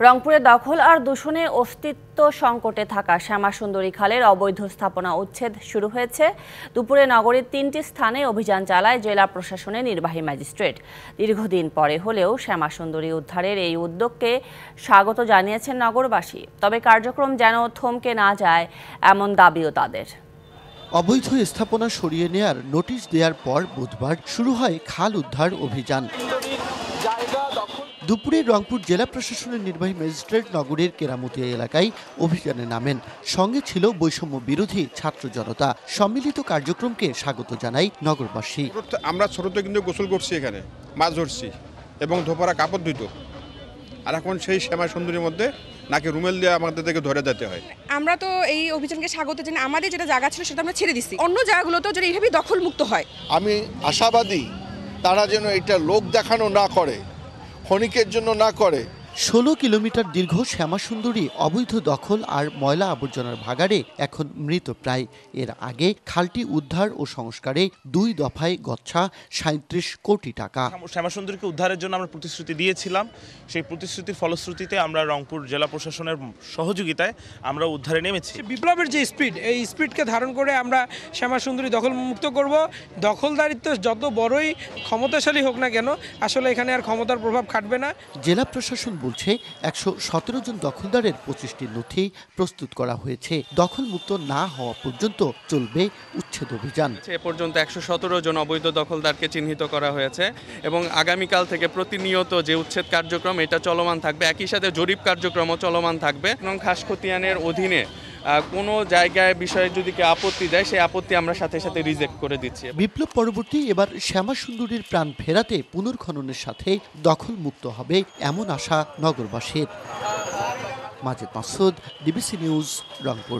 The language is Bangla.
রংপুরে দখল আর দূষণে অস্তিত্ব সংকটে থাকা শ্যামাসুন্দরী খালের অবৈধ স্থাপনা উচ্ছেদ শুরু হয়েছে। দুপুরে নগরীর ৩টি স্থানে অভিযান চালায় জেলা প্রশাসনের নির্বাহী ম্যাজিস্ট্রেট। দীর্ঘদিন পরে হলেও শ্যামাসুন্দরী উদ্ধারের এই উদ্যোগকে স্বাগত জানিয়েছেন নগরবাসী। তবে কার্যক্রম যেন থমকে না যায় এমন দাবিও তাদের। অবৈধ স্থাপনা সরিয়ে নেয়ার নোটিশ দেওয়ার পর বুধবার শুরু হয় খাল উদ্ধার অভিযান। দুপুরে রংপুর জেলা প্রশাসনের নির্বাহী ম্যাজিস্ট্রেট নগরীর কেরামতিয়া এলাকায় অভিযানে নামেন। সঙ্গে ছিল বৈষম্য বিরোধী ছাত্র জনতা। সম্মিলিত কার্যক্রমকে স্বাগত জানায় নগরবাসী। আমরা ছোটতে কিন্তু গোসল করছি, এখানে মাছ ধরছি এবং ধোপারা কাপড় ধুইত, আর এখন সেই শ্যামাসুন্দরীর মধ্যে নাকি রুমেল দিয়ে আমাদের থেকে ধরে যেতে হয়। আমরা তো এই অভিযানকে স্বাগত জানাই। আমাদের যেটা জায়গা ছিল সেটা আমরা ছেড়ে দিচ্ছি, অন্য জায়গাগুলোতেও যেন এইভাবেই দখল মুক্ত হয়। আমি আশাবাদী তারা যেন এটা লোক দেখানো না করে, ক্ষণিকের জন্য না করে। ১৬ কিলোমিটার দীর্ঘ শ্যামাসুন্দরী অবৈধ দখল আর ময়লা আবর্জনার ভাগাড়ে এখন মৃতপ্রায়। এর আগে খালটি উদ্ধার ও সংস্কারে ২ দফায় গচ্ছা ৩৭ কোটি টাকা। শ্যামাসুন্দরীকে উদ্ধারের জন্য আমরা প্রতিশ্রুতি দিয়েছিলাম। সেই প্রতিশ্রুতির ফলশ্রুতিতে আমরা রংপুর জেলা প্রশাসনের সহযোগিতায় আমরা উদ্ধারে নেমেছি। বিপ্লবের যে স্পিড, এই স্পিডকে ধারণ করে আমরা শ্যামাসুন্দরী দখল মুক্ত করব। দখলদারিত্ব যত বড়ই ক্ষমতাশালী হোক না কেন, আসলে এখানে আর ক্ষমতার প্রভাব খাটবে না। জেলা প্রশাসন বলছে ১১৭ জন দখলদারের ২৫টি নথি প্রস্তুত করা হয়েছে। দখল মুক্ত না হওয়া পর্যন্ত চলবে উচ্ছেদ অভিযান। এ পর্যন্ত ১১৭ জন অবৈধ দখলদারকে চিহ্নিত করা হয়েছে এবং আগামীকাল থেকে প্রতিনিয়ত যে উচ্ছেদ কার্যক্রম এটা চলমান থাকবে। একই সাথে জরিপ কার্যক্রমও চলমান থাকবে এবং খাস খতিয়ানের অধীনে কোনো জায়গায় বিষয়ে যদি কেউ আপত্তি দেয়, সেই আপত্তি আমরা সাথে সাথে রিজেক্ট করে দিচ্ছি। বিপ্লব পরবর্তী এবার শ্যামাসুন্দরীর প্রাণ ফেরাতে পুনর্খননের সাথে দখল মুক্ত হবে এমন আশা নগরবাসীর। Majed Masud, DBC news, Rangpur.